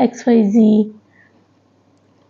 XYZ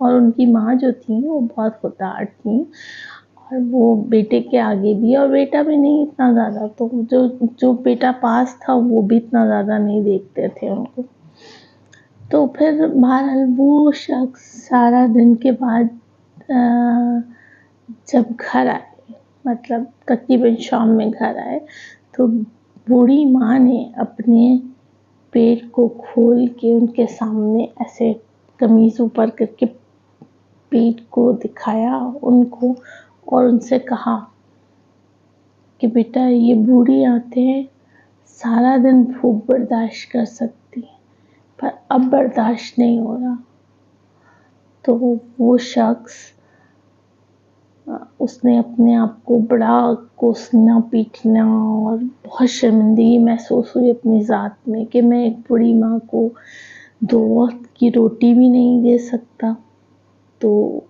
اور ان کی ماں جو تھیں وہ بہت خوددار تھیں، اور وہ بیٹے کے آگے بھی، اور بیٹا بھی نہیں اتنا زیادہ، تو جو بیٹا پاس تھا وہ بھی اتنا زیادہ نہیں دیکھتے تھے ان کو. تو پھر بہرحال وہ شخص سارا دن کے بعد جب گھر آئے، مطلب تقریباً شام میں گھر آئے، تو بوڑھی ماں نے اپنے پیٹ کو کھول کے ان کے سامنے ایسے قمیض اوپر کر کے پیٹ کو دکھایا ان کو، اور ان سے کہا کہ بیٹا یہ بوڑھی عورتیں سارا دن بھوک برداشت کر سکتی ہیں، پر اب برداشت نہیں ہو رہا. تو وہ شخص اس نے اپنے آپ کو بڑا کوسنا پیٹنا اور بہت شرمندگی محسوس ہوئی اپنی ذات میں کہ میں ایک بڑی ماں کو 2 وقت کی روٹی بھی نہیں دے سکتا. تو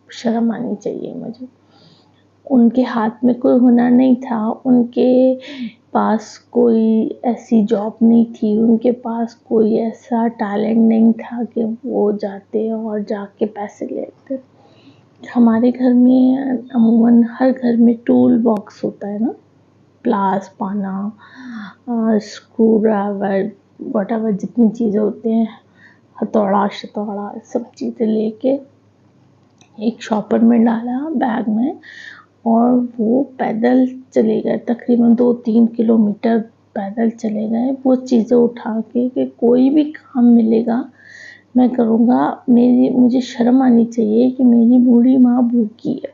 شرم آنی چاہیے مجھے. ان کے ہاتھ میں کوئی ہنر نہیں تھا، ان کے پاس کوئی ایسی جاب نہیں تھی، ان کے پاس کوئی ایسا ٹیلنٹ نہیں تھا کہ وہ جاتے اور جا کے پیسے لیتے. ہمارے گھر میں عموماً ہر گھر میں ٹول باکس ہوتا ہے نا، پلاس، پانا، اسکرو ڈرائیور، واٹ ایور جتنی چیزیں ہوتے ہیں، ہتھوڑا شتوڑا، سب چیزیں لے کے ایک شاپر میں ڈالا بیگ میں، اور وہ پیدل چلے گئے، تقریباً 2-3 کلومیٹر پیدل چلے گئے وہ چیزیں اٹھا کے کہ کوئی بھی کام ملے گا میں کروں گا. مجھے شرم آنی چاہیے کہ میری بوڑھی ماں بھوکی ہے.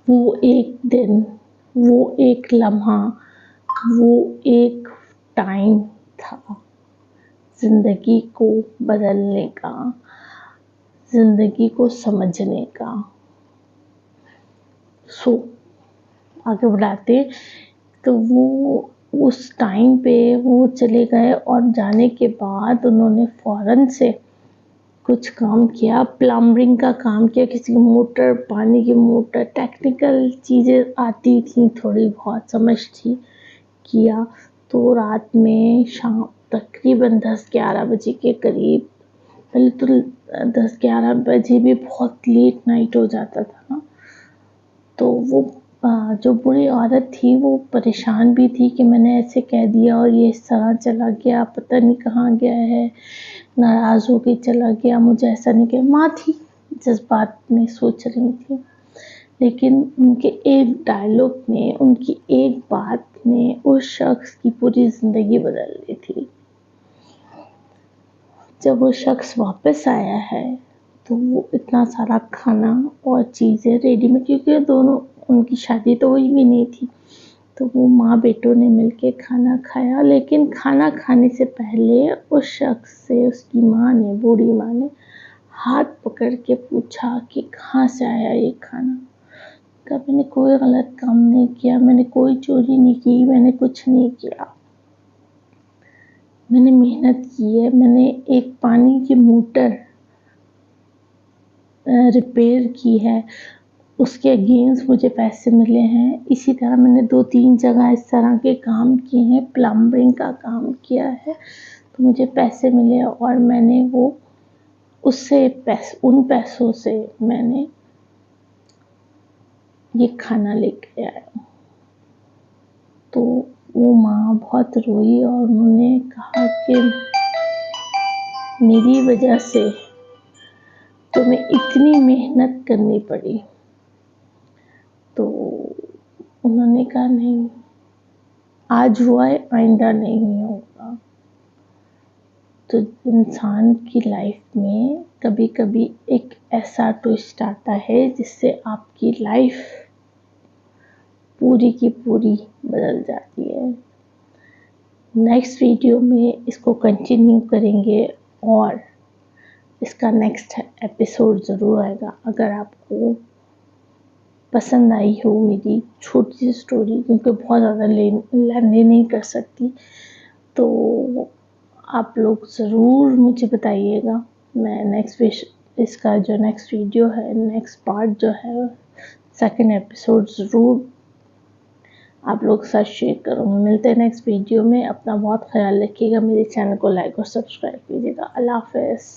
وہ ایک دن، وہ ایک لمحہ، وہ ایک ٹائم تھا زندگی کو بدلنے کا، زندگی کو سمجھنے کا. آگے بڑھاتے تو وہ اس ٹائم پہ وہ چلے گئے، اور جانے کے بعد انہوں نے فوراً سے کچھ کام کیا، پلمبرنگ کا کام کیا، کسی موٹر، پانی کی موٹر، ٹیکنیکل چیزیں آتی تھیں تھوڑی بہت سمجھ تھی، کیا. تو رات میں شام تقریباً 10-11 بجے کے قریب، پہلے تو 10-11 بجے بھی بہت لیٹ نائٹ ہو جاتا تھا نا، تو وہ جو بڑی عورت تھی وہ پریشان بھی تھی کہ میں نے ایسے کہہ دیا اور یہ اس طرح چلا گیا، پتہ نہیں کہاں گیا ہے، ناراض ہو کے چلا گیا، مجھے ایسا نہیں کہ ماں تھی، جذبات میں سوچ رہی تھی. لیکن ان کے ایک ڈائلاگ نے، ان کی ایک بات نے اس شخص کی پوری زندگی بدل دی تھی. جب وہ شخص واپس آیا ہے تو وہ اتنا سارا کھانا اور چیزیں ریڈی میں، کیونکہ دونوں، ان کی شادی تو ہوئی بھی نہیں تھی، تو وہ ماں بیٹوں نے مل کے کھانا کھایا. لیکن کھانا کھانے سے پہلے اس شخص سے اس کی ماں نے، بوڑھی ماں نے ہاتھ پکڑ کے پوچھا کہ کہاں سے آیا یہ کھانا. کہا میں نے کوئی غلط کام نہیں کیا، میں نے کوئی چوری نہیں کی، میں نے کچھ نہیں کیا، میں نے محنت کی ہے، میں نے ایک پانی کی موٹر ریپیئر کی ہے، اس کے اگینسٹ مجھے پیسے ملے ہیں. اسی طرح میں نے 2-3 جگہ اس طرح کے کام کیے ہیں، پلمبرنگ کا کام کیا ہے، تو مجھے پیسے ملے، اور میں نے وہ ان پیسوں سے میں نے یہ کھانا لے کے آیا. تو وہ ماں بہت روئی اور انہوں نے کہا کہ میری وجہ سے تمہیں اتنی محنت کرنی پڑی. تو انہوں نے کہا نہیں، آج ہوا ہے آئندہ نہیں ہوگا. تو انسان کی لائف میں کبھی کبھی ایک ایسا ٹوسٹ آتا ہے جس سے آپ کی لائف پوری کی پوری بدل جاتی ہے. نیکسٹ ویڈیو میں اس کو کنٹینیو کریں گے، اور اس کا نیکسٹ ایپیسوڈ ضرور آئے گا. اگر آپ کو پسند آئی ہو میری چھوٹی سی سٹوری، کیونکہ بہت زیادہ لمبی نہیں کر سکتی، تو آپ لوگ ضرور مجھے بتائیے گا. میں اس کا جو نیکسٹ ویڈیو ہے، نیکسٹ پارٹ جو ہے، سیکنڈ ایپیسوڈ ضرور آپ لوگ ساتھ شیئر کروں گا. ملتے ہیں نیکسٹ ویڈیو میں. اپنا بہت خیال رکھیے گا، میرے چینل کو لائک اور سبسکرائب کیجیے گا. اللہ حافظ.